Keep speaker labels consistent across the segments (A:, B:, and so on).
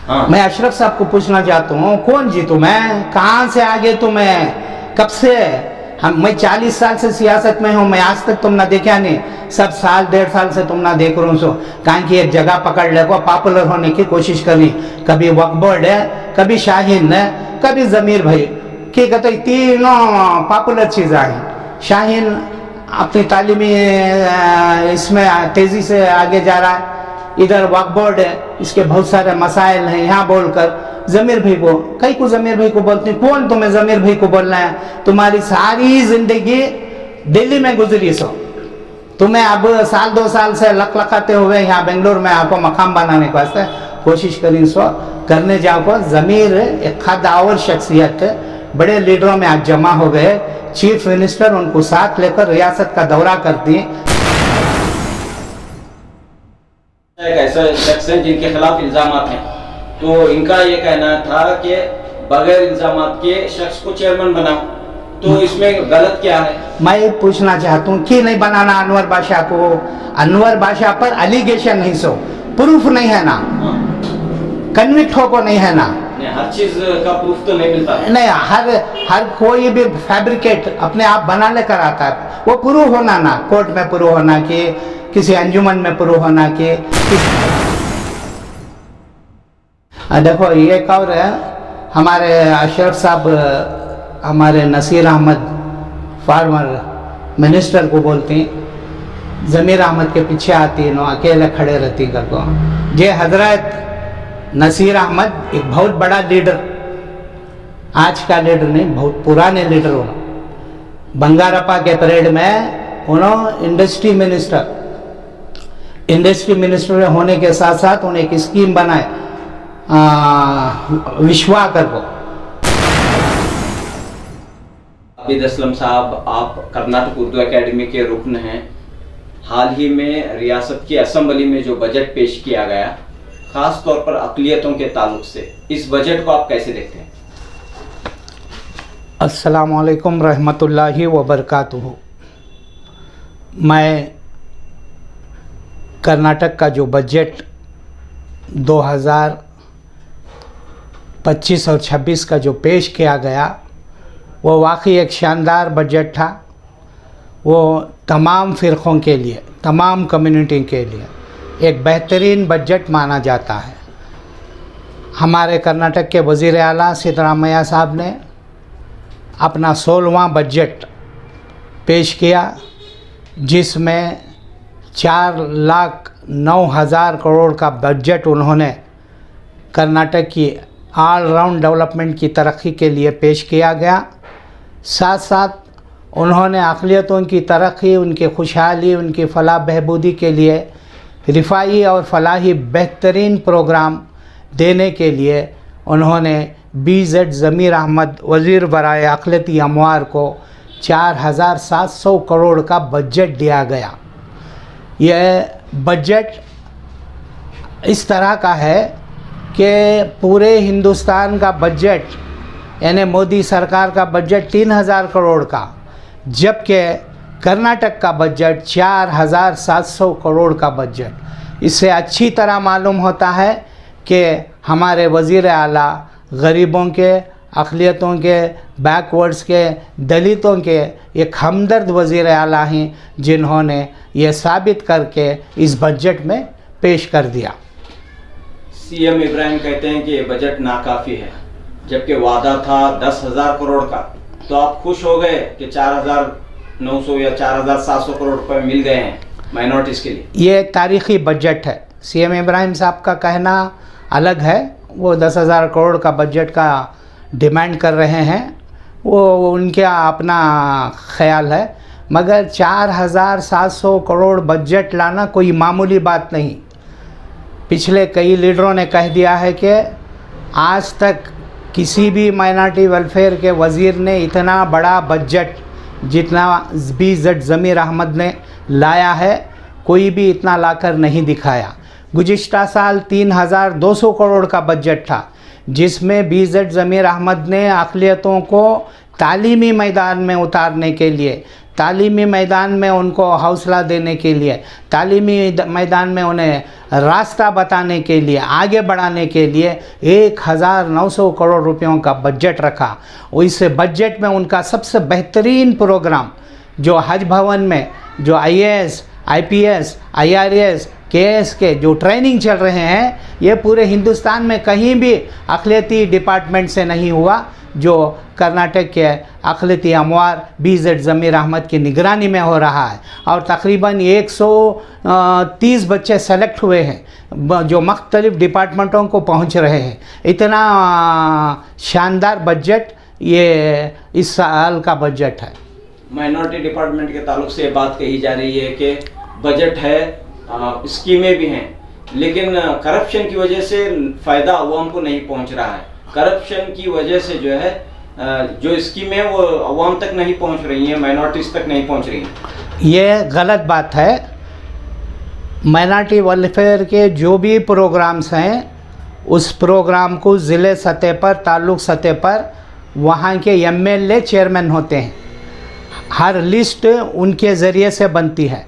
A: हाँ।
B: मैं अशरफ साहब को पूछना चाहता हूँ, कौन जीतू मैं, कहाँ से आगे तो मैं, कब से मैं 40 साल से सियासत में हूँ, मैं आज तक तुम ना देखा नहीं, सब साल 1.5 साल से तुम ना देख रहा हूँ। सो कहाँ की एक जगह पकड़ ले को पॉपुलर होने की कोशिश करनी, कभी वक्फ बोर्ड है, कभी शाहीन है, कभी जमीर भाई की कहते तीनों पॉपुलर चीज़ें हैं। शाहीन अपनी तालीमी इसमें तेज़ी से आगे जा रहा है, इधर वक्फ बोर्ड है, इसके बहुत सारे मसाइल हैं, यहाँ बोलकर जमीर भाई को कई को जमीर भाई को बोलती, कौन तुम्हें जमीर भाई को बोलना है, तुम्हारी सारी जिंदगी दिल्ली में गुजरी, सो तुम्हें अब साल 2 साल से लखलखाते हुए यहाँ बेंगलोर में आपको मकाम बनाने के वास्ते कोशिश करी, सो करने जाओ को जमीर एक खदावर शख्सियत बड़े लीडरों में आज जमा हो गए, चीफ मिनिस्टर उनको साथ लेकर रियासत का दौरा करती है।
A: एक ऐसा शख्स है जिनके खिलाफ इल्जामात हैं, तो इनका ये कहना था कि बगैर इल्जामात के शख्स को चेयरमैन बनाओ, तो इसमें गलत क्या है? मैं
B: पूछना चाहता हूँ कि नहीं बनाना अनवर बादशाह को, अनवर बादशाह पर एलिगेशन नहीं, सो प्रूफ नहीं है ना, कन्विक्ट हो को नहीं है ना,
A: हर चीज का प्रूफ तो नहीं मिलता है।
B: नहीं, हर कोई भी फैब्रिकेट अपने आप बना लेकर आता है, वो प्रूफ होना ना, कोर्ट में प्रूफ होना कि किसी अंजुमन में प्रूफ होना कि देखो ये और है, हमारे अशरफ साहब हमारे नसीर अहमद फार्मर मिनिस्टर को बोलती, ज़मीर अहमद के पीछे आती, नो अकेले खड़े रहती कर को। ये हजरत नसीर अहमद एक बहुत बड़ा लीडर, आज का लीडर नहीं, बहुत पुराने लीडर हो। बंगारप्पा के परेड में उन्होंने इंडस्ट्री मिनिस्टर होने के साथ साथ उन्हें एक स्कीम बनाए विश्वाकर को।
A: आबिद असलम साहब, आप कर्नाटक उर्दू एकेडमी के रुकन हैं। हाल ही में रियासत की असेंबली में जो बजट पेश किया गया, खास तौर पर अक़लियतों के ताल्लुक से, इस बजट को आप कैसे देखते हैं?
B: अस्सलामु अलैकुम रहमतुल्लाहि व बरकातुहू। मैं कर्नाटक का जो बजट 2025 और 26 का जो पेश किया गया, वो वाकई एक शानदार बजट था। वो तमाम फ़िरक़ों के लिए, तमाम कम्युनिटी के लिए एक बेहतरीन बजट माना जाता है। हमारे कर्नाटक के वज़ीर आला सिद्धरामैया साहब ने अपना 16वां बजट पेश किया, जिसमें 4,09,000 करोड़ का बजट उन्होंने कर्नाटक की ऑल राउंड डेवलपमेंट की तरक्की के लिए पेश किया गया। साथ साथ उन्होंने अक़लियतों की तरक्की, उनकी खुशहाली, उनकी फलाह बहबूदी के लिए रिफाई और फलाही बेहतरीन प्रोग्राम देने के लिए उन्होंने BZ ज़मीर अहमद वज़ीर बराए अक़लियती अमवार को 4,700 करोड़ का बजट दिया गया। यह बजट इस तरह का है कि पूरे हिंदुस्तान का बजट, यानी मोदी सरकार का बजट 3,000 करोड़ का, जबकि कर्नाटक का बजट 4,700 करोड़ का बजट। इससे अच्छी तरह मालूम होता है कि हमारे वज़ीर आला गरीबों के, अक़लियतों के, बैकवर्ड्स के, दलितों के एक हमदर्द वज़ीर आला हैं, जिन्होंने ये साबित करके इस बजट में पेश कर दिया।
A: CM इब्राहिम कहते हैं कि ये बजट नाकाफ़ी है, जबकि वादा था 10,000 करोड़ का, तो आप खुश हो गए कि 4,900 या 4,700 करोड़ रुपए मिल गए हैं माइनॉरिटीज़ के लिए?
B: ये तारीख़ी बजट है। CM इब्राहिम साहब का कहना अलग है, वो 10,000 करोड़ का बजट का डिमांड कर रहे हैं, वो उनका अपना ख्याल है, मगर 4,700 करोड़ बजट लाना कोई मामूली बात नहीं। पिछले कई लीडरों ने कह दिया है कि आज तक किसी भी माइनॉरिटी वेलफेयर के वज़ीर ने इतना बड़ा बजट जितना BZ ज़मीर अहमद ने लाया है, कोई भी इतना लाकर नहीं दिखाया। गुज़िश्ता साल 3,200 करोड़ का बजट था, जिसमें BZ ज़मीर अहमद ने अक़लियतों को तालीमी मैदान में उतारने के लिए तालीमी मैदान में उनको हौसला देने के लिए, तालीमी मैदान में उन्हें रास्ता बताने के लिए, आगे बढ़ाने के लिए 1900 करोड़ रुपयों का बजट रखा। इस बजट में उनका सबसे बेहतरीन प्रोग्राम जो हज भवन में जो IAS, IPS, IRAS, KS के जो ट्रेनिंग चल रहे हैं, ये पूरे हिंदुस्तान में कहीं भी अक़लियती डिपार्टमेंट से नहीं हुआ, जो कर्नाटक के अक़लियती अमवार BZ ज़मीर अहमद की निगरानी में हो रहा है। और तकरीबन 130 बच्चे सेलेक्ट हुए हैं जो मुख्तलिफ़ डिपार्टमेंटों को पहुंच रहे हैं। इतना शानदार बजट ये इस साल का बजट है।
A: माइनॉरिटी डिपार्टमेंट के ताल्लुक से बात कही जा रही है कि बजट है, स्कीमें भी हैं, लेकिन करप्शन की वजह से फ़ायदा अवाम को नहीं पहुंच रहा है। करप्शन की वजह से जो है जो स्कीमें वो अवाम तक नहीं पहुंच रही हैं, माइनॉरिटीज़ तक नहीं पहुंच रही हैं।
B: ये गलत बात है। माइनॉरिटी वेलफेयर के जो भी प्रोग्राम्स हैं, उस प्रोग्राम को ज़िले सतह पर, ताल्लुक़ सतह पर वहाँ के MLA चेयरमैन होते हैं। हर लिस्ट उनके ज़रिए से बनती है,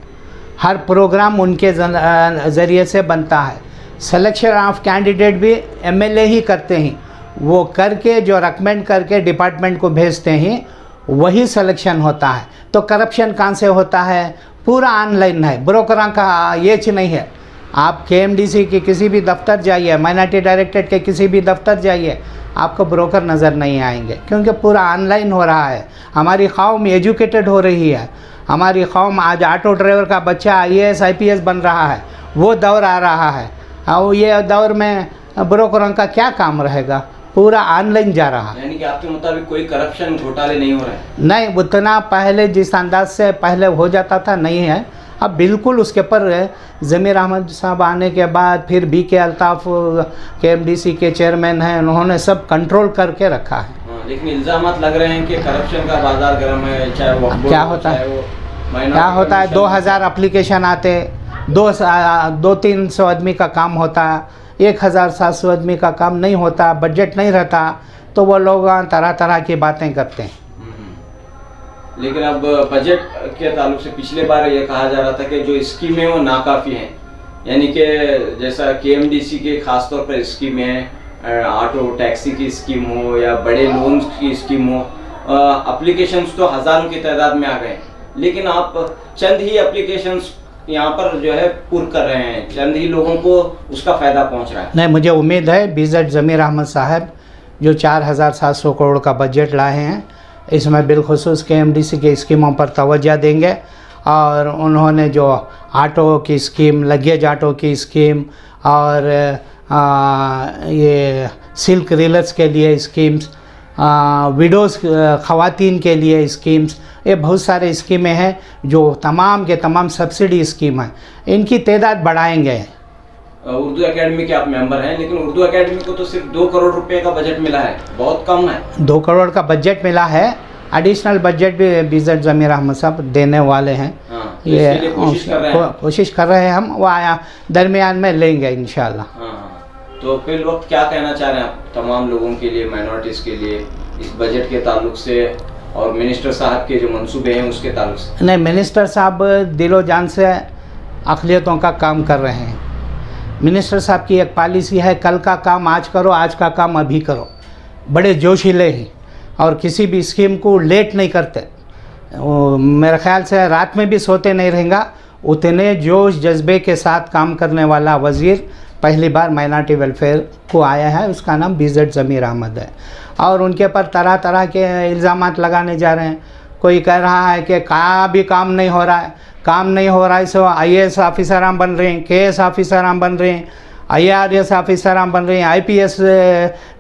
B: हर प्रोग्राम उनके ज़रिए से बनता है। सिलेक्शन ऑफ कैंडिडेट भी MLA ही करते हैं। वो करके जो रिकमेंड करके डिपार्टमेंट को भेजते हैं, वही सिलेक्शन होता है। तो करप्शन कहाँ से होता है? पूरा ऑनलाइन है, ब्रोकरों का ये नहीं है। आप KMDC के किसी भी दफ्तर जाइए, माइनॉरिटी डायरेक्टरेट के किसी भी दफ्तर जाइए, आपको ब्रोकर नज़र नहीं आएंगे, क्योंकि पूरा ऑनलाइन हो रहा है। हमारी कौम एजुकेटेड हो रही है। हमारी कौम आज ऑटो ड्राइवर का बच्चा IAS IPS बन रहा है, वो दौर आ रहा है। और ये दौर में ब्रोकरों का क्या काम रहेगा? पूरा ऑनलाइन जा रहा है।
A: यानी कि आपके मुताबिक कोई करप्शन घोटाले नहीं हो रहे हैं?
B: नहीं, उतना पहले जिस अंदाज से पहले हो जाता था नहीं है। अब बिल्कुल उसके ऊपर ज़मीर अहमद साहब आने के बाद फिर BK अल्ताफ़ KMDC के चेयरमैन हैं, उन्होंने सब कंट्रोल करके रखा है।
A: लेकिन इल्ज़ामात लग रहे हैं कि करप्शन का बाजार गर्म है। चाहे वो
B: क्या होता है, 2000 एप्लीकेशन आते, 200-300 आदमी का काम होता, 1700 आदमी का काम नहीं होता, बजट नहीं रहता, तो वो लोग तरह तरह की बातें करते हैं।
A: लेकिन अब बजट के ताल्लुक से पिछले बार ये कहा जा रहा था कि जो स्कीमें वो नाकाफ़ी हैं, यानी कि जैसा KMDC के ख़ास तौर पर स्कीमें हैं, ऑटो टैक्सी की स्कीम हो या बड़े लोन्स की स्कीम हो, एप्लीकेशंस तो हज़ारों की तादाद में आ गए, लेकिन आप चंद ही एप्लीकेशंस यहाँ पर जो है पूर्ण कर रहे हैं, चंद ही लोगों को उसका फ़ायदा पहुँच रहा है।
B: नहीं, मुझे उम्मीद है BZ ज़मीर अहमद साहब जो 4700 करोड़ का बजट लाए हैं, इसमें बिलखुसूस KMDC के स्कीमों पर तवज्जो देंगे। और उन्होंने जो ऑटो की स्कीम, लगेज ऑटो की स्कीम और ये सिल्क रीलर्स के लिए स्कीम्स, विडोज़ ख़वातीन के लिए स्कीम्स, ये बहुत सारे स्कीमें हैं जो तमाम के तमाम सब्सिडी स्कीम हैं, इनकी तादाद बढ़ाएंगे।
A: उर्दू एकेडमी के आप मेंबर हैं, लेकिन उर्दू एकेडमी को तो सिर्फ 2 करोड़ रुपए का बजट मिला है, बहुत कम है।
B: 2 करोड़ का बजट मिला है, एडिशनल बजट भी BZ ज़मीर अहमद साहब देने वाले हैं।
A: तो ये
B: कोशिश कर रहे हैं हम, वो आया दरमियान में लेंगे इंशाल्लाह।
A: तो फिर वक्त क्या कहना चाह रहे हैं आप तमाम लोगों के लिए, माइनॉरिटीज़ के लिए, इस बजट के ताल्लुक से और मिनिस्टर साहब के जो मंसूबे हैं उसके ताल्लुक से?
B: नहीं, मिनिस्टर साहब दिलो जान से अक़लियतों का काम कर रहे हैं। मिनिस्टर साहब की एक पॉलिसी है, कल का काम आज करो, आज का काम अभी करो। बड़े जोशीले हैं और किसी भी स्कीम को लेट नहीं करते। मेरे ख्याल से रात में भी सोते नहीं रहेंगे, उतने जोश जज्बे के साथ काम करने वाला वज़ीर पहली बार माइनॉरिटी वेलफेयर को आया है। उसका नाम BZ ज़मीर अहमद है। और उनके पर तरह तरह के इल्ज़ामात लगाने जा रहे हैं। कोई कह रहा है कि भी काम नहीं हो रहा है, काम नहीं हो रहा है, सो IAS ऑफिसर हम बन रहे हैं, KS ऑफिसर हम बन रहे हैं, IRS ऑफिसर हम बन रहे हैं, IPS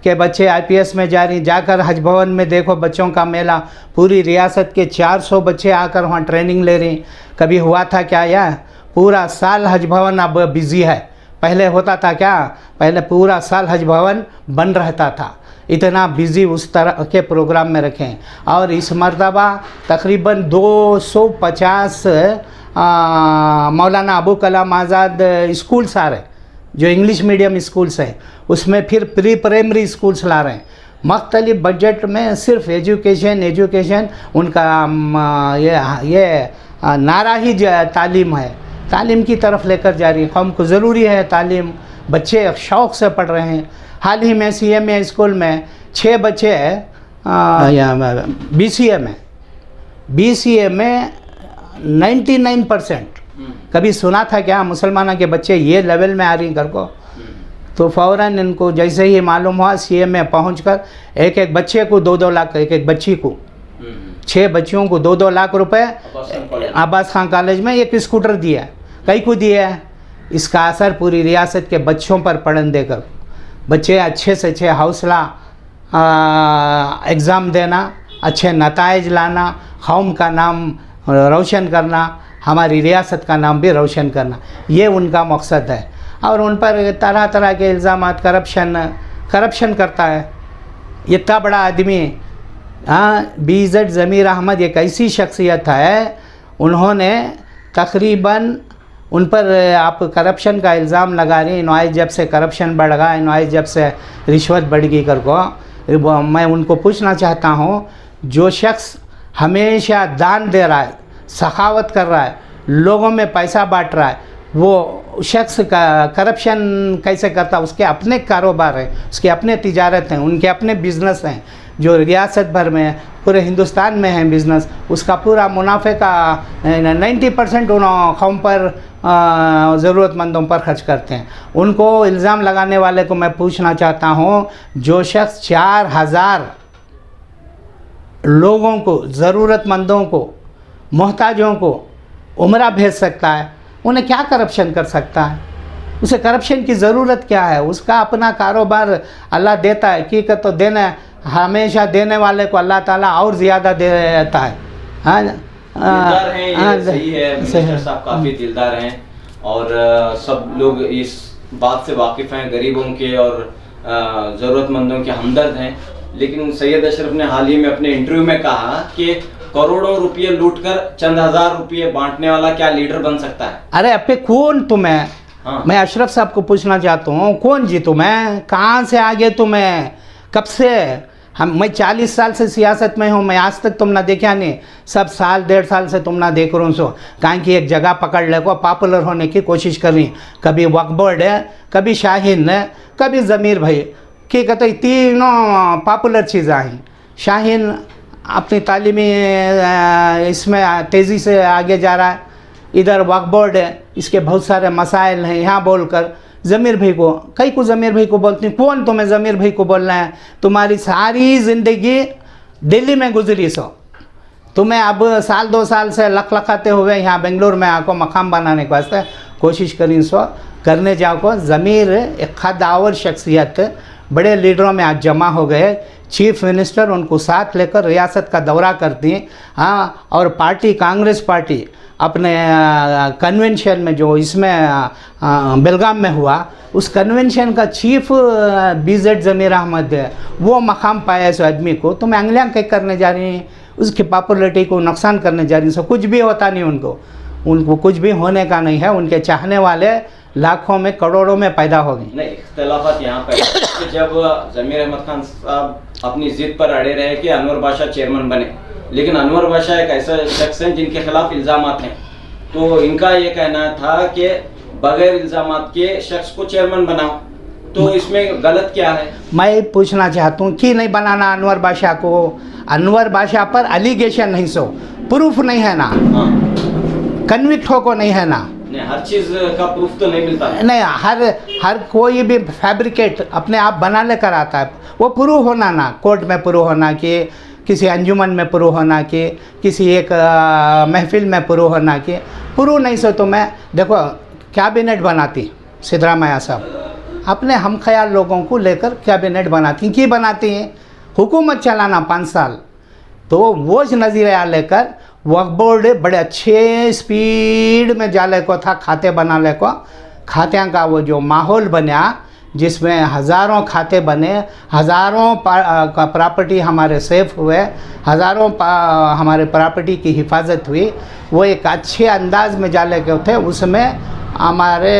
B: के बच्चे IPS में जा रही हैं। जाकर हज भवन में देखो बच्चों का मेला, पूरी रियासत के 400 बच्चे आकर वहाँ ट्रेनिंग ले रहे हैं। कभी हुआ था क्या? यह पूरा साल हज भवन अब बिज़ी है। पहले होता था क्या? पहले पूरा साल हज भवन बंद रहता था। इतना बिज़ी उस तरह के प्रोग्राम में रखें। और इस मरतबा तकरीबन 250 मौलाना अबू कलाम आज़ाद स्कूल्स आ रहे हैं, जो इंग्लिश मीडियम स्कूल्स हैं, उसमें फिर प्री प्राइमरी स्कूल्स ला रहे हैं। मुख्तलिफ बजट में सिर्फ एजुकेशन उनका ये नारा ही तालीम है, तालीम की तरफ लेकर जा रही है। कौम को ज़रूरी है तालीम, बच्चे शौक़ से पढ़ रहे हैं। हाल ही में CMA स्कूल में 6 बच्चे BCA में 99%। कभी सुना था क्या मुसलमानों के बच्चे ये लेवल में आ रही घर को? तो फ़ौरन इनको जैसे ही मालूम हुआ CMA पहुंचकर एक बच्चे को 2-2 लाख, एक बच्ची को 6 बच्चियों को 2-2 लाख रुपए अब्बास खान कॉलेज में एक स्कूटर दिया। कई को दिया है? इसका असर पूरी रियासत के बच्चों पर पड़न देकर बच्चे अच्छे से अच्छे हौसला एग्ज़ाम देना, अच्छे नताइज लाना, कौम का नाम रोशन करना, हमारी रियासत का नाम भी रोशन करना, ये उनका मकसद है। और उन पर तरह तरह के इल्ज़ामात, करप्शन करता है। इतना बड़ा आदमी BZ ज़मीर अहमद एक ऐसी शख्सियत है, उन्होंने तकरीबन उन पर आप करप्शन का इल्ज़ाम लगा रही, इनवाइस जब से करप्शन बढ़ गया, इनवाइस जब से रिश्वत बढ़ गई कर को, मैं उनको पूछना चाहता हूँ, जो शख्स हमेशा दान दे रहा है, सखावत कर रहा है, लोगों में पैसा बांट रहा है, वो शख्स का करप्शन कैसे करता? उसके अपने कारोबार हैं, उसके अपने तिजारत हैं, उनके अपने बिज़नेस हैं जो रियासत भर में, पूरे हिंदुस्तान में है बिज़नेस। उसका पूरा मुनाफे का 90% उन कौम पर ज़रूरतमंदों पर खर्च करते हैं। उनको इल्ज़ाम लगाने वाले को मैं पूछना चाहता हूँ, जो शख्स 4000 लोगों को, ज़रूरतमंदों को, मोहताजों को उम्रा भेज सकता है, उन्हें क्या करप्शन कर सकता है? उसे करप्शन की ज़रूरत क्या है? उसका अपना कारोबार अल्लाह देता है, हकीकत तो देना, हमेशा देने वाले को अल्लाह ताला और ज़्यादा देता है।
A: दिलदार हैं ये, सही है, मिनिस्टर साहब काफ़ी दिलदार हैं और सब लोग इस बात से वाकिफ़ हैं, गरीबों के और ज़रूरतमंदों के हमदर्द हैं। लेकिन सैयद अशरफ ने हाल ही में अपने इंटरव्यू में कहा कि करोड़ों रुपये लूटकर चंद हजार रुपये बांटने वाला क्या लीडर बन सकता है? अरे अबे कौन तुम्हें? मैं अशरफ साहब को पूछना चाहता हूँ, कौन जी तुम्हें? कहाँ से आगे तुम्हें? कब से? मैं 40 साल से सियासत में हूँ, मैं आज तक तुम ना देखा नहीं, सब साल 1.5 साल से तुम ना देख रहा हूँ। सो कहाँ की एक जगह पकड़ ले को पॉपुलर होने की कोशिश कर रही, कभी वक्फ बोर्ड है, कभी शाहीन है, कभी ज़मीर भाई, कि कहते तीनों पॉपुलर चीज़ें हैं। शाहीन अपनी तालीमी इसमें तेज़ी से आगे जा रहा है, इधर वक्फ बोर्ड है, इसके बहुत सारे मसाइल हैं, यहाँ बोलकर ज़मीर भाई को, कई को ज़मीर भाई को बोलती हूँ, कौन तुम्हें ज़मीर भाई को बोलना है? तुम्हारी सारी ज़िंदगी दिल्ली में गुजरी, सो तुम्हें अब साल 2 साल से लखलखाते हुए यहाँ बेंगलुरु में आको मकाम बनाने के वास्ते कोशिश करी, सो करने जाओ को। ज़मीर एक खदावर शख्सियत, बड़े लीडरों में आज जमा हो गए, चीफ मिनिस्टर उनको साथ लेकर रियासत का दौरा करती हैं। हाँ, और पार्टी, कांग्रेस पार्टी अपने कन्वेंशन में जो इसमें बेलगाम में हुआ, उस कन्वेंशन का चीफ BZ ज़मीर अहमद है, वो मकाम पाया इस आदमी को। तो मैं अंगलियाँ कहीं करने जा रही हैं, उसकी पॉपुलरिटी को नुकसान करने जा रही हैं। सो कुछ भी होता नहीं, उनको कुछ भी होने का नहीं है। उनके चाहने वाले लाखों में, करोड़ों में पैदा होगी। नहीं, इख्तिलाफात यहाँ पर कि जब ज़मीर अहमद खान साहब अपनी ज़िद पर अड़े रहे कि अनवर बादशाह चेयरमैन बने, लेकिन अनवर बादशाह एक ऐसा शख्स है जिनके खिलाफ इल्ज़ामात हैं, तो इनका ये कहना था कि बगैर इल्ज़ामात के शख्स को चेयरमैन बनाओ, तो इसमें गलत क्या है? मैं
B: पूछना चाहता हूँ कि नहीं बनाना अनवर बादशाह को? अनवर बादशाह पर एलिगेशन नहीं, सो प्रूफ नहीं है ना, कन्विक्ट हो को नहीं है ना,
A: नहीं, हर चीज़ का प्रूफ तो नहीं मिलता है।
B: नहीं, हर कोई भी फैब्रिकेट अपने आप बना लेकर आता है, वो प्रूफ होना ना, कोर्ट में प्रूफ होना, कि किसी अंजुमन में प्रूफ होना, कि किसी एक महफिल में प्रूफ होना, कि प्रूफ नहीं। सो तो मैं देखो कैबिनेट बनाती सिद्धरामैया साहब, अपने हम ख्याल लोगों को लेकर कैबिनेट बनाती, की बनाती हैं हुकूमत चलाना 5 साल, तो वो नज़रिया लेकर वक्फ बोर्ड बड़े अच्छे स्पीड में जाले को था, खाते बनाने को, खात्या का वो जो माहौल बना, जिसमें हज़ारों खाते बने, हज़ारों प्रॉपर्टी हमारे सेफ हुए, हज़ारों हमारे प्रॉपर्टी की हिफाजत हुई, वो एक अच्छे अंदाज में जाले के थे। उसमें हमारे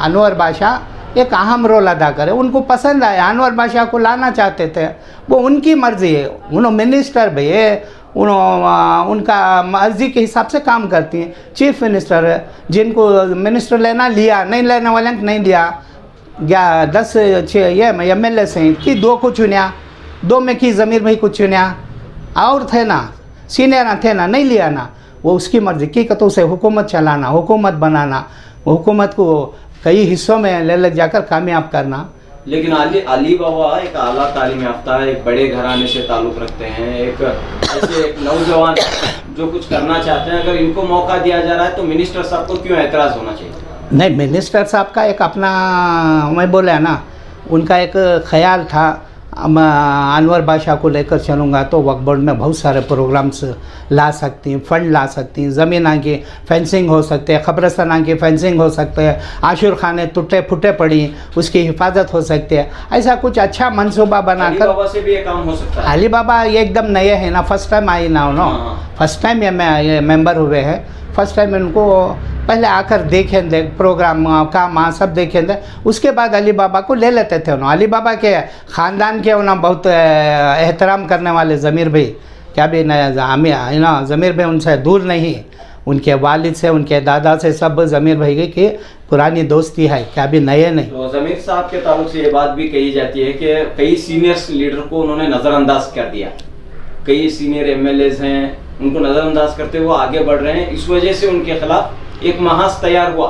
B: अनवर बादशाह एक अहम रोल अदा करे। उनको पसंद आया, अनवर बादशाह को लाना चाहते थे, वो उनकी मर्ज़ी है। उन्होंने मिनिस्टर भी है, उनका मर्ज़ी के हिसाब से काम करती हैं। चीफ मिनिस्टर है, जिनको मिनिस्टर लेना लिया, नहीं लेने वाले नहीं लिया। 10 ये MLA से कि 2 को चुनिया, 2 में की ज़मीर भाई को चुनिया, और थे ना सीनियर थे ना, नहीं लिया ना, वो उसकी मर्ज़ी की। तो उसे हुकूमत चलाना, हुकूमत बनाना, हुकूमत को कई हिस्सों में ले जाकर कामयाब करना।
A: लेकिन अली बाबा एक आला तालीम याफ्ता है, एक बड़े घराने से ताल्लुक़ रखते हैं, एक ऐसे एक नौजवान जो कुछ करना चाहते हैं, अगर इनको मौका दिया जा रहा है तो मिनिस्टर साहब को क्यों एतराज़ होना चाहिए?
B: नहीं, मिनिस्टर साहब का एक अपना, मैं बोला ना, उनका एक ख्याल था, अनवर बादशाह को लेकर चलूँगा तो वक्फ बोर्ड में बहुत सारे प्रोग्राम्स ला सकती हैं, फ़ंड ला सकती हैं, ज़मीन की फेंसिंग हो सकते हैं, क़ब्रिस्तान की फेंसिंग हो सकते हैं, आशुर खाने टूटे फूटे पड़ी उसकी हिफाजत हो सकती है। ऐसा कुछ अच्छा मनसूबा बनाकर
A: अली बाबा से भी ये काम हो सकता है।
B: अली बाबा ये एकदम नए हैं ना, फर्स्ट टाइम आई ना, फर्स्ट टाइम ये मेंबर हुए हैं। फर्स्ट टाइम इनको पहले आकर देखेंगे, प्रोग्राम काम सब देखेंगे, उसके बाद अली बाबा को ले लेते थे। उन्होंने अली बाबा के ख़ानदान के उन्होंने बहुत एहतराम करने वाले ज़मीर भाई, क्या भी ना ज़मीर भाई उनसे दूर नहीं, उनके वालिद से, उनके दादा से सब ज़मीर भाई की पुरानी दोस्ती है, क्या भी नए नहीं।
A: तो ज़मीर साहब के ताल्लुक से ये बात भी कही जाती है कि कई सीनियर लीडर को उन्होंने नज़रअंदाज कर दिया, कई सीनियर MLAs हैं उनको नज़रअंदाज करते हुए आगे बढ़ रहे हैं, इस वजह से उनके खिलाफ एक महाज तैयार हुआ।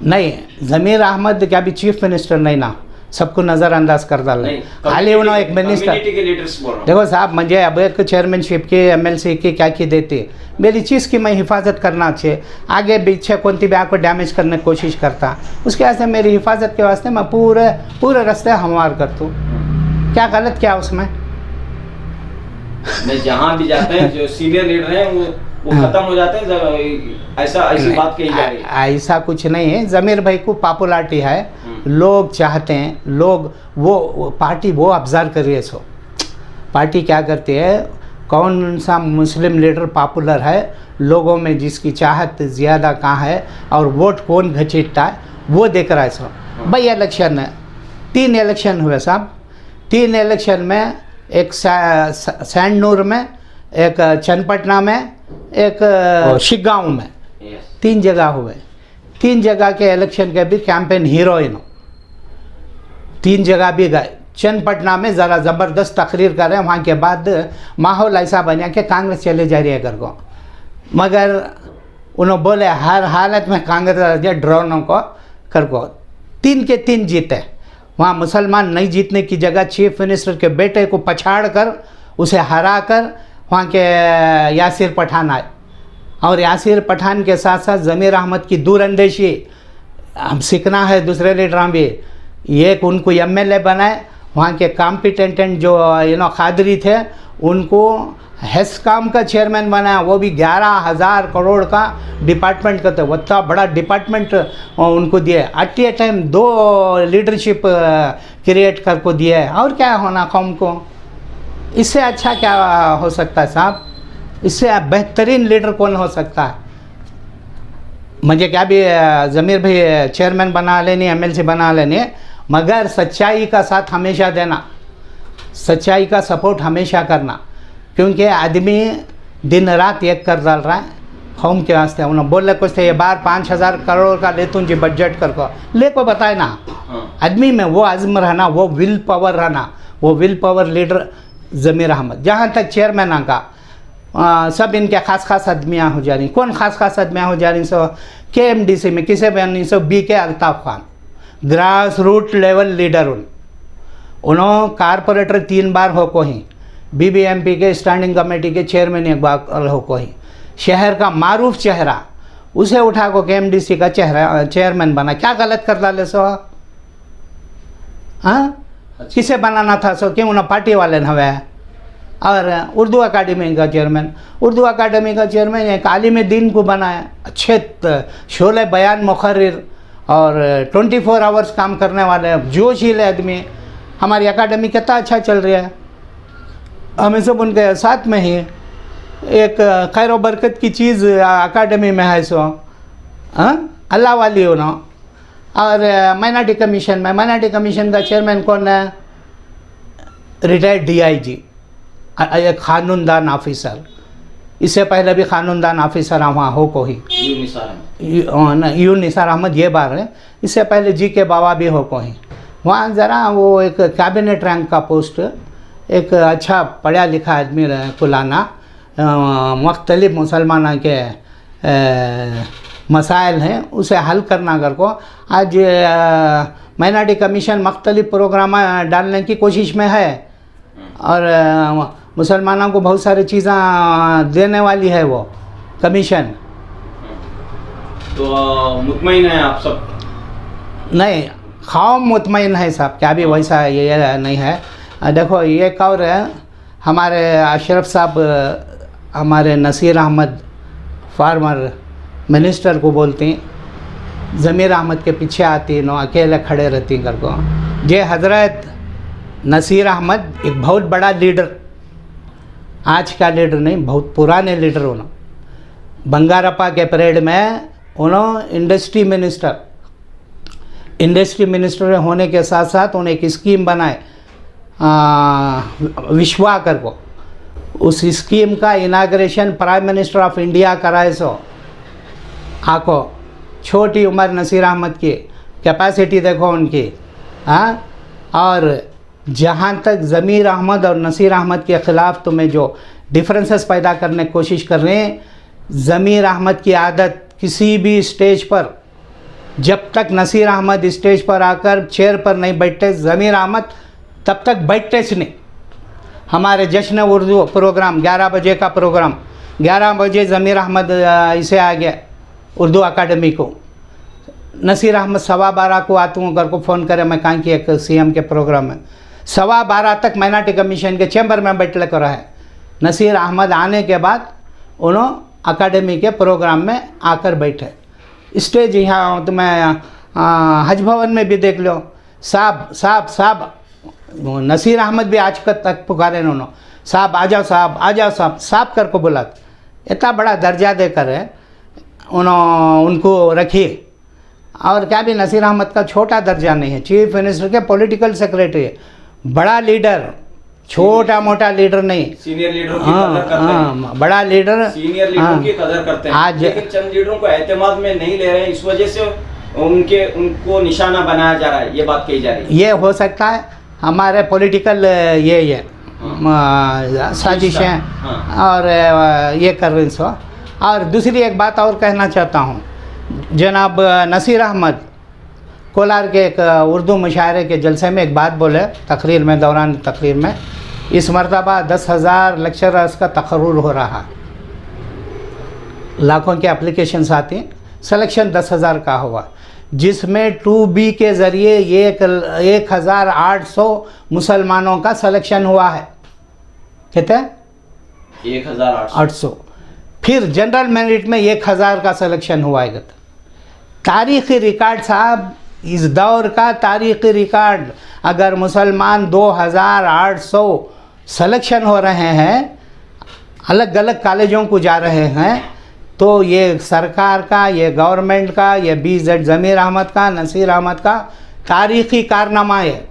B: नहीं, ज़मीर अहमद क्या भी चीफ मिनिस्टर नहीं ना, सबको नज़रअंदाज कर डाला। खाली उन्होंने एक मिनिस्टर
A: के लीडर्स बोल रहा हूं।
B: देखो साहब, मुझे अब एक चेयरमैनशिप की MLC की क्या की देती, मेरी चीज़ की मैं हिफाजत करना चाहिए, आगे पीछे कौन भी आपको डैमेज करने की कोशिश करता, उसके वास्ते मेरी हिफाजत के वास्ते मैं पूरे रास्ते हमवार करता हूँ। क्या गलत क्या उसमें?
A: मैं जहाँ भी जाते हैं जो सीनियर लीडर हैं वो खत्म हो जाते हैं, ऐसी बात कही जा रही है।
B: ऐसा कुछ नहीं है। ज़मीर भाई को पॉपुलैरिटी है, लोग चाहते हैं, लोग वो पार्टी वो ऑब्जर्व कर रही है। सो पार्टी क्या करती है, कौन सा मुस्लिम लीडर पॉपुलर है, लोगों में जिसकी चाहत ज़्यादा कहाँ है और वोट कौन घसीटता है, वो देख रहा है। सो भाई इलेक्शन है, 3 इलेक्शन हुए साहब, 3 इलेक्शन में एक सैंडनूर में, एक चन्नपटना में, एक शिगांव में, 3 जगह हुए। 3 जगह के इलेक्शन के भी कैंपेन हीरोइन 3 जगह भी गए। चन्नपटना में ज़रा ज़बरदस्त तकरीर कर रहे हैं, वहाँ के बाद माहौल ऐसा बना कि कांग्रेस चले जा रही है कर को, मगर उन्होंने बोले हर हालत में कांग्रेस ड्रोनों को कर को 3 के 3 जीते। वहाँ मुसलमान नहीं जीतने की जगह चीफ मिनिस्टर के बेटे को पछाड़ कर उसे हरा कर वहाँ के यासिर पठान आए, और यासिर पठान के साथ साथ ज़मीर अहमद की दूरअंदेशी हम सीखना है दूसरे लीडर भी। एक उनको MLA बनाए, वहाँ के कॉम्पिटेंट जो खादरी थे उनको हेस्कॉम का चेयरमैन बनाया, वो भी 11,000 करोड़ का डिपार्टमेंट का था, इतना बड़ा डिपार्टमेंट उनको दिया। At a time 2 leadership create कर को दिया है। और क्या होना कौम को, इससे अच्छा क्या हो सकता है साहब? इससे बेहतरीन लीडर कौन हो सकता है? मुझे क्या भी ज़मीर भाई चेयरमैन बना लेनी, MLC बना लेनी, मगर सच्चाई का साथ हमेशा देना, सच्चाई का सपोर्ट हमेशा करना, क्योंकि आदमी दिन रात एक कर डाल रहा है कौम के वास्ते। उन्होंने बोले कुछ थे, ये बार 5,000 करोड़ का ले तुझे बजट कर को ले को बताए ना। आदमी में वो आज़म रहना, वो विल पावर रहना, वो विल पावर लीडर ज़मीर अहमद। जहाँ तक चेयरमैन का सब इनके खास आदमियाँ हो जा रही। कौन खास आदमियाँ हो जा रही? सो KMDC में किसे बनी? So BK Altaf Khan, grass root level leader. उन्होंने कारपोरेटर 3 बार हो को ही, BBMP के स्टैंडिंग कमेटी के चेयरमैन 1 बार हो को ही, शहर का मारूफ चेहरा, उसे उठा को KMDC का चेयरमैन बना। क्या गलत कर डाले सो? हाँ, किसे बनाना था? सो क्यों उन्हें पार्टी वाले न हुए? और उर्दू अकाडमी का चेयरमैन, उर्दू अकाडमी का चेयरमैन एक आलिम दीन को बनाया, अच्छे शोले बयान मुखर्रिर और 24 आवर्स काम करने वाले जोशीले आदमी। हमारी अकाडमी कितना अच्छा चल रहा है, हमें सब उनके साथ में ही एक खैर व बरकत की चीज़ अकाडमी में है। सो हाँ, अल्लाह वाली हो ना, और माइनॉरिटी कमीशन का चेयरमैन कौन है? रिटायर्ड DIG, एक कानूनदान ऑफिसर। इससे पहले भी कानूनदान ऑफिसर वहाँ हो कोई यू निसार अहमद, ये बार है। इससे पहले GK बाबा भी हो कोई वहाँ। ज़रा वो एक कैबिनेट रैंक का पोस्ट, एक अच्छा पढ़ा लिखा आदमी को लाना, मुख्तलिफ मुसलमानों के मसाइल हैं उसे हल करना। अगर को आज माइनॉरिटी कमीशन मुख्तलिफ प्रोग्राम डालने की कोशिश में है और मुसलमानों को बहुत सारी चीज़ें देने वाली है वो कमीशन।
A: तो मुतमईन है आप सब?
B: नहीं, खाम मुतमईन है साहब, क्या भी वैसा ये नहीं है। देखो एक और है, हमारे अशरफ साहब, हमारे नसीर अहमद फार्मर मिनिस्टर को बोलती, ज़मीर अहमद के पीछे आती नो, अकेले खड़े रहती कर को। ये हज़रत नसीर अहमद एक बहुत बड़ा लीडर, आज का लीडर नहीं, बहुत पुराने लीडर उन्होंने। बंगारप्पा के परेड में उन्होंने इंडस्ट्री मिनिस्टर होने के साथ साथ उन्हें एक स्कीम बनाए विश्वाकर को। उस स्कीम का inauguration prime minister of India कराए। सो आको छोटी उम्र नसीर अहमद की कैपेसिटी देखो उनकी। हाँ, और जहाँ तक ज़मीर अहमद और नसीर अहमद के ख़िलाफ़ तुम्हें जो डिफरेंसेस पैदा करने की कोशिश कर रहे हैं, ज़मीर अहमद की आदत किसी भी स्टेज पर, जब तक नसीर अहमद स्टेज पर आकर चेयर पर नहीं बैठते ज़मीर अहमद तब तक बैठते नहीं। हमारे जश्न उर्दू प्रोग्राम 11 बजे का प्रोग्राम, 11 बजे ज़मीर अहमद इसे आ गया उर्दू अकाडमी को। नसीर अहमद 12:15 को आते हूँ, घर को फ़ोन करे मैं कहाँ की एक CM के प्रोग्राम में 12:15 तक माइनॉरिटी कमीशन के चैम्बर में बैठ कर रहा है। नसीर अहमद आने के बाद उन्होंने अकाडमी के प्रोग्राम में आकर बैठे। स्टेज यहाँ तुम्हें हज भवन में भी देख लो, साहब साहब साहब, नसीर अहमद भी आज तक पुकारे उन्होंने, साहब आ जाओ, साहब आ जाओ, साहब साहब कर को बुला। इतना बड़ा दर्जा देकर है उनको रखिए। और क्या भी नसीर अहमद का छोटा दर्जा नहीं है, चीफ मिनिस्टर के पॉलिटिकल सेक्रेटरी है, बड़ा लीडर, छोटा मोटा लीडर नहीं,
A: सीनियर लीडरों की कदर करते हैं।
B: बड़ा लीडर,
A: सीनियर लीडरों की कदर करते हैं।
B: आज
A: लेकिन चंद लीडरों को एतमाद में नहीं ले रहे हैं, इस वजह से उनको निशाना बनाया जा रहा है, ये बात कही जा रही है।
B: ये हो सकता है हमारे पॉलिटिकल ये साजिशें और ये कर रही सो। और दूसरी एक बात और कहना चाहता हूँ, जनाब नसीर अहमद कोलार के एक उर्दू मुशायरे के जलसे में एक बात बोले तकरीर में, दौरान तकरीर में, इस मरतबा 10,000 लेक्चरर्स का तकर्रुर हो रहा है, लाखों के एप्लीकेशंस आती, सिलेक्शन 10,000 का हुआ, जिसमें 2B के ज़रिए 1,800 मुसलमानों का सिलेक्शन हुआ है। कहते 1,800। फिर जनरल मेरिट में 1,000 का सिलेक्शन हुआ है। तारीख़ी रिकॉर्ड साहब, इस दौर का तारीख़ी रिकॉर्ड। अगर मुसलमान 2,800 सिलेक्शन हो रहे हैं, अलग अलग कॉलेजों को जा रहे हैं, तो ये सरकार का, ये गवर्नमेंट का, ये BZ ज़मीर अहमद का, नसीर अहमद का तारीख़ी कारनामा है।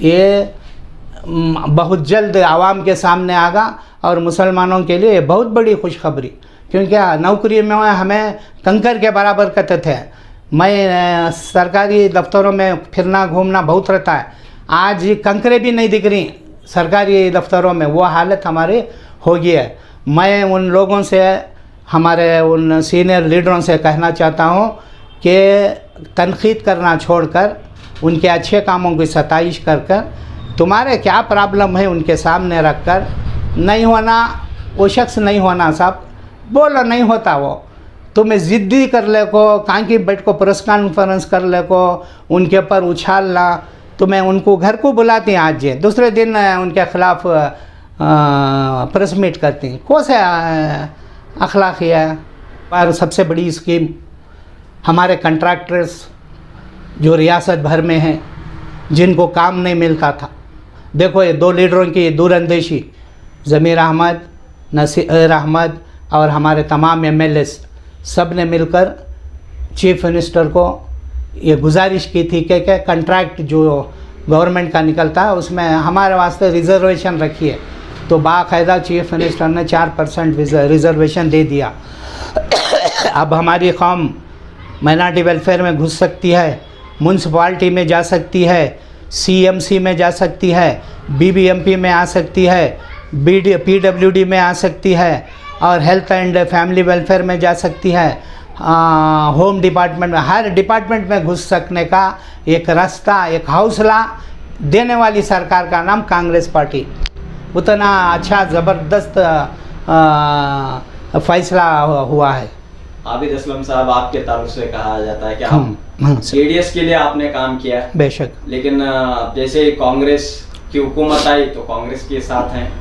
B: ये बहुत जल्द आवाम के सामने आगा और मुसलमानों के लिए बहुत बड़ी खुशखबरी, क्योंकि नौकरी में हमें कंकर के बराबर कहते थे। मैं सरकारी दफ्तरों में फिरना घूमना बहुत रहता है, आज कंकरें भी नहीं दिख रही सरकारी दफ्तरों में, वो हालत हमारी हो गई है। मैं उन लोगों से, हमारे उन सीनियर लीडरों से कहना चाहता हूँ कि तनकीद करना छोड़कर उनके अच्छे कामों की सताइश कर कर, तुम्हारे क्या प्रॉब्लम है उनके सामने रख कर, नहीं होना वो शख्स नहीं होना साहब, बोलो नहीं होता वो, तुम्हें ज़िद्दी कर ले को, कहाँ की बैठ को प्रेस कॉन्फ्रेंस कर ले को, उनके ऊपर उछालना, तुम्हें उनको घर को बुलाती हैं, आज ये दूसरे दिन उनके ख़िलाफ़ प्रेस मीट करती हैं। कौन से अखलाक़ी है। और सबसे बड़ी स्कीम हमारे कंट्रैक्टर्स जो रियासत भर में हैं, जिनको काम नहीं मिलता था, देखो ये 2 लीडरों की दूरअंदेशी, ज़मीर अहमद, नसीर अहमद और हमारे तमाम MLAs सब ने मिलकर चीफ मिनिस्टर को ये गुजारिश की थी कि कंट्रैक्ट जो गवर्नमेंट का निकलता है उसमें हमारे वास्ते रिजर्वेशन रखिए। तो बाकायदा चीफ मिनिस्टर ने 4% रिजर्वेशन दे दिया। अब हमारी कौम माइनॉरिटी वेलफेयर में घुस सकती है, म्यूनसिपाल्टी में जा सकती है, CMC में जा सकती है, BBMP में आ सकती है, PWD में आ सकती है, और हेल्थ एंड फैमिली वेलफेयर में जा सकती है, होम डिपार्टमेंट में, हर डिपार्टमेंट में घुस सकने का एक रास्ता, एक हौसला देने वाली सरकार का नाम कांग्रेस पार्टी। उतना अच्छा ज़बरदस्त फैसला हुआ है।
A: आबिद असलम साहब, आपके तारुफ से कहा जाता है कि आप JDS के लिए आपने काम किया,
B: बेशक,
A: लेकिन जैसे कांग्रेस की हुकूमत आई तो कांग्रेस के साथ हैं,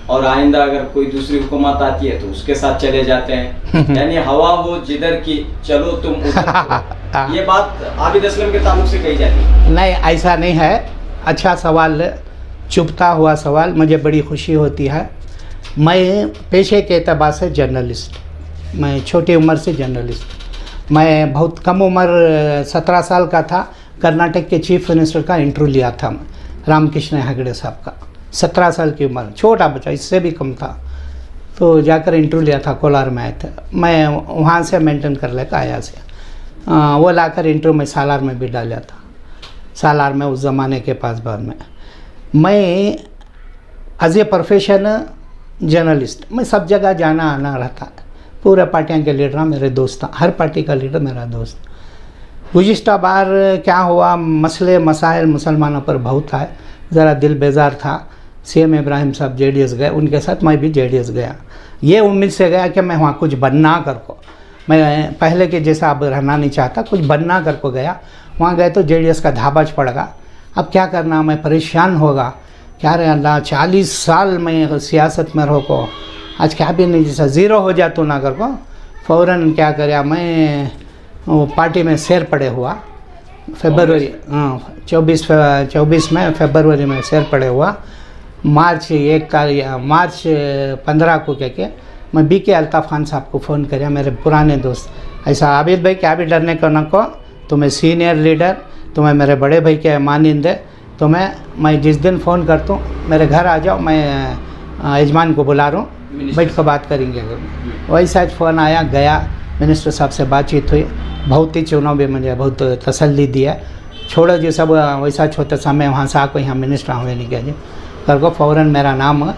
A: और आइंदा अगर कोई दूसरी हुकूमत आती है तो उसके साथ चले जाते हैं। यानी हवा वो जिधर की चलो तुम उधर। ये बात आबिद असलम के ताल्लुक से कही जाती है?
B: नहीं, ऐसा नहीं है। अच्छा सवाल, चुभता हुआ सवाल, मुझे बड़ी खुशी होती है। मैं पेशे के एतबार से जर्नलिस्ट, मैं छोटी उम्र से जर्नलिस्ट। मैं बहुत कम उम्र 17 साल का था, कर्नाटक के चीफ मिनिस्टर का इंटरव्यू लिया था मैं, रामकृष्ण हेगड़े साहब का। 17 साल की उम्र, छोटा बच्चा, इससे भी कम था। तो जाकर इंटरव्यू लिया था, कोलार में आए थे। मैं वहाँ से मेंटेन कर लेकर आया से वो लाकर इंटरव्यू में सालार में भी डाला था। सालार में उस ज़माने के पास बाद में मैं एज ए प्रोफेशन जर्नलिस्ट, मैं सब जगह जाना आना रहता है। पूरे पार्टियों के लीडर मेरे दोस्त था, हर पार्टी का लीडर मेरा दोस्त। गुज़िश्ता बार क्या हुआ, मसले मसाइल मुसलमानों पर बहुत आए, ज़रा दिल बेजार था। CM इब्राहिम साहब JDS गए, उनके साथ मैं भी JDS गया। ये उम्मीद से गया कि मैं वहाँ कुछ बनना कर को, मैं पहले के जैसा अब रहना नहीं चाहता, कुछ बनना कर को गया। वहाँ गए तो JDS का धाबाज पड़गा। अब क्या करना, मैं परेशान होगा, क्या रे अल्लाह, 40 साल मैं सियासत में रहो को, आज क्या भी नहीं, जैसा ज़ीरो हो जाता ना कर को। फ़ौरन क्या कर, मैं वो पार्टी में शेर पड़े हुआ। फरवरी 24 में, फरवरी में शेर पड़े हुआ। मार्च 15 को क्या मैं BK अल्ताफ़ खान साहब को फ़ोन किया, मेरे पुराने दोस्त। ऐसा आबिद भाई, क्या भी डरने को न को, तुम्हें सीनियर लीडर, तुम्हें मेरे बड़े भाई के मानिंदे, तुम्हें मैं जिस दिन फ़ोन करता हूँ मेरे घर आ जाओ, मैं यजमान को बुला रहा हूँ, बैठ कर बात करेंगे। वैसा फ़ोन आया, गया, मिनिस्टर साहब से बातचीत हुई। बहुत ही चुनाव भी मुझे बहुत तसल्ली दिया, छोड़ो जी सब वैसा छोटे समय वहाँ से आको यहाँ मिनिस्टर हुए नहीं गया जी कर को। फ़ौरन मेरा नाम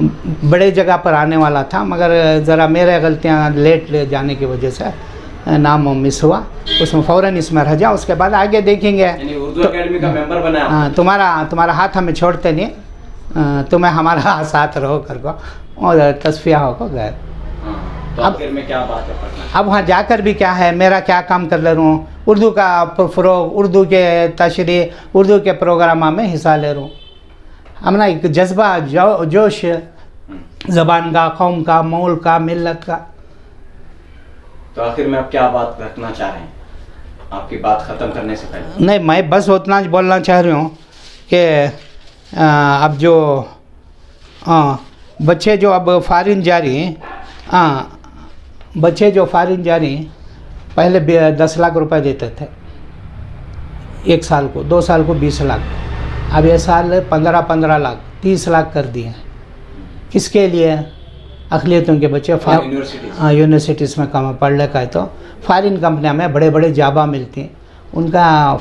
B: बड़े जगह पर आने वाला था, मगर ज़रा मेरे गलतियाँ लेट ले जाने की वजह से नाम मिस हुआ। उसमें फ़ौरन इसमें रह जाओ, उसके बाद आगे देखेंगे।
A: उर्दू एकेडमी का मेंबर बना।
B: हाँ, तुम्हारा हाथ हमें छोड़ते नहीं, तुम्हें हमारा साथ रहो कर को, और तस्फिया हो को गए।
A: तो अब आखिर में क्या बात है पढ़ना? अब
B: वहाँ जाकर भी क्या है, मेरा क्या काम कर ले रहा हूँ, उर्दू का फ़रोग, उर्दू के तशरीह, उर्दू के प्रोग्राम में हिस्सा ले रहा हूँ। हमने एक जज्बा, जोश ज़बान का, कौम का, मौल का, मिल्लत का।
A: तो आखिर में आप क्या बात रखना चाह रहे हैं, आपकी बात ख़त्म करने से पहले?
B: नहीं, मैं बस उतना बोलना चाह रही हूँ कि अब जो बच्चे जो अब फ़ॉरेन जा रही हैं, बच्चे जो फ़ॉरेन जा रही हैं, पहले 10 लाख रुपए देते थे 1 साल को, 2 साल को 20 लाख, अब ये साल 15 लाख, 30 लाख कर दिए हैं। किसके लिए? अक़लियतों के बच्चे यूनिवर्सिटीज़ में काम पढ़ ले का है, तो फ़ॉरेन कंपनियाँ में बड़े बड़े जाबा मिलती हैं, उनका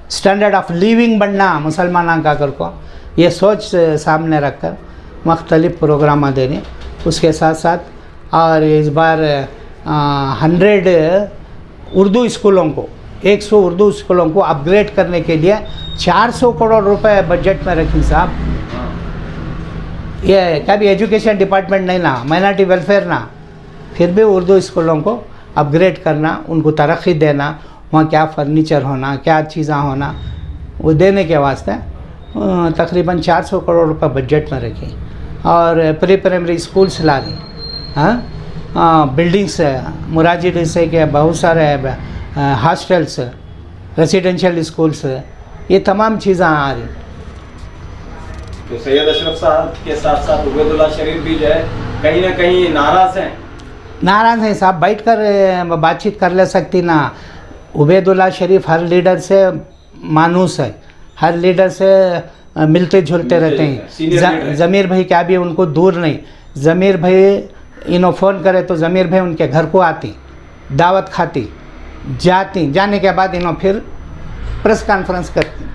B: स्टैंडर्ड ऑफ लिविंग बढ़ना मुसलमाना का कर को, ये सोच सामने रख कर मुख्तलिफ़ प्रोग्राम देने। उसके साथ साथ और इस बार 100 उर्दू स्कूलों को, 100 उर्दू स्कूलों को अपग्रेड करने के लिए 400 करोड़ रुपए बजट में रखी साहब। ये कभी एजुकेशन डिपार्टमेंट नहीं ना, माइनॉरिटी वेलफेयर ना, फिर भी उर्दू स्कूलों को अपग्रेड करना, उनको तरक्की देना, वहाँ क्या फर्नीचर होना, क्या चीज़ें होना, वो देने के वास्ते तकरीबन 400 करोड़ रुपए बजट में रखी। और प्री प्राइमरी स्कूल्स ला रही, बिल्डिंग्स, मुराजी से के बहुत सारे हॉस्टल्स, रेसिडेंशियल स्कूल्स, ये तमाम चीज़ें आ रही।
A: तो सैयद अशरफ साहब के साथ साथ उबैदुल्ला शरीफ भी जो है कहीं ना कहीं नाराज़ हैं।
B: नाराज़ हैं साहब, बैठ कर बातचीत कर ले सकती ना। उबैदुल्ला शरीफ हर लीडर से मानूस है, हर लीडर से मिलते जुलते रहते हैं। ज़मीर भाई क्या भी उनको दूर नहीं, ज़मीर भाई इन्हों फ़ोन करे तो ज़मीर भाई उनके घर को आती, दावत खाती, जाती, जाने के बाद इन्हों फिर प्रेस कॉन्फ्रेंस करती।